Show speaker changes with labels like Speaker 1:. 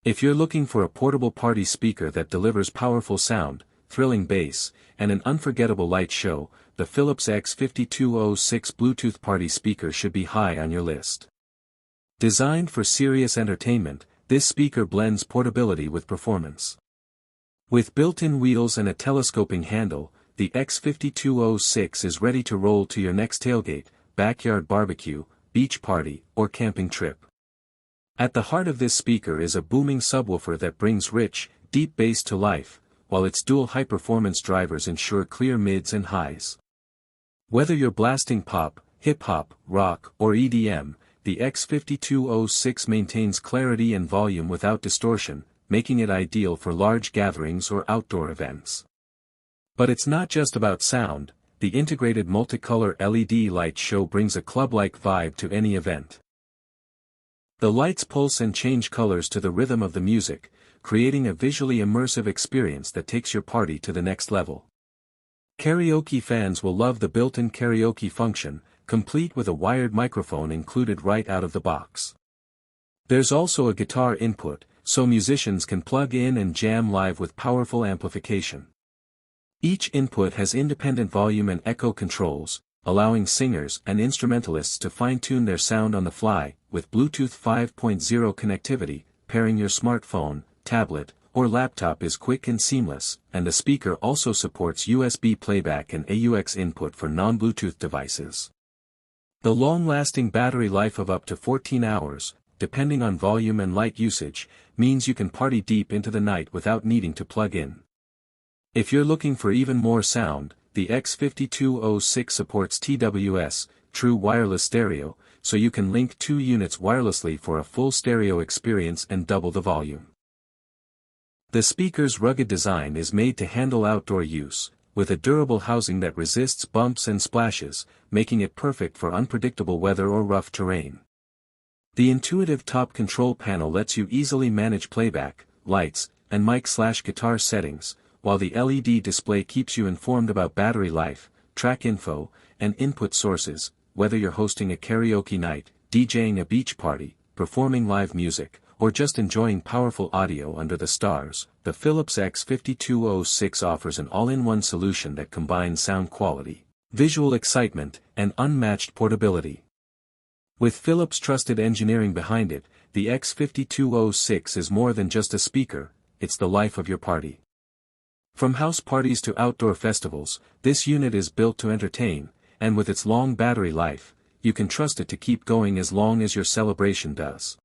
Speaker 1: If you're looking for a portable party speaker that delivers powerful sound, thrilling bass, and an unforgettable light show, the Philips X5206 Bluetooth party speaker should be high on your list. Designed for serious entertainment, this speaker blends portability with performance. With built-in wheels and a telescoping handle, the X5206 is ready to roll to your next tailgate, backyard barbecue, beach party, or camping trip. At the heart of this speaker is a booming subwoofer that brings rich, deep bass to life, while its dual high-performance drivers ensure clear mids and highs. Whether you're blasting pop, hip-hop, rock, or EDM, the X5206 maintains clarity and volume without distortion, making it ideal for large gatherings or outdoor events. But it's not just about sound, the integrated multicolor LED light show brings a club-like vibe to any event. The lights pulse and change colors to the rhythm of the music, creating a visually immersive experience that takes your party to the next level. Karaoke fans will love the built-in karaoke function, complete with a wired microphone included right out of the box. There's also a guitar input, so musicians can plug in and jam live with powerful amplification. Each input has independent volume and echo controls, allowing singers and instrumentalists to fine-tune their sound on the fly, with Bluetooth 5.0 connectivity. Pairing your smartphone, tablet, or laptop is quick and seamless, and the speaker also supports USB playback and AUX input for non-Bluetooth devices. The long-lasting battery life of up to 14 hours, depending on volume and light usage, means you can party deep into the night without needing to plug in. If you're looking for even more sound, the X5206 supports TWS, True Wireless Stereo, so you can link two units wirelessly for a full stereo experience and double the volume. The speaker's rugged design is made to handle outdoor use, with a durable housing that resists bumps and splashes, making it perfect for unpredictable weather or rough terrain. The intuitive top control panel lets you easily manage playback, lights, and mic/guitar settings, while the LED display keeps you informed about battery life, track info, and input sources. Whether you're hosting a karaoke night, DJing a beach party, performing live music, or just enjoying powerful audio under the stars, the Philips X5206 offers an all-in-one solution that combines sound quality, visual excitement, and unmatched portability. With Philips' trusted engineering behind it, the X5206 is more than just a speaker, it's the life of your party. From house parties to outdoor festivals, this unit is built to entertain, and with its long battery life, you can trust it to keep going as long as your celebration does.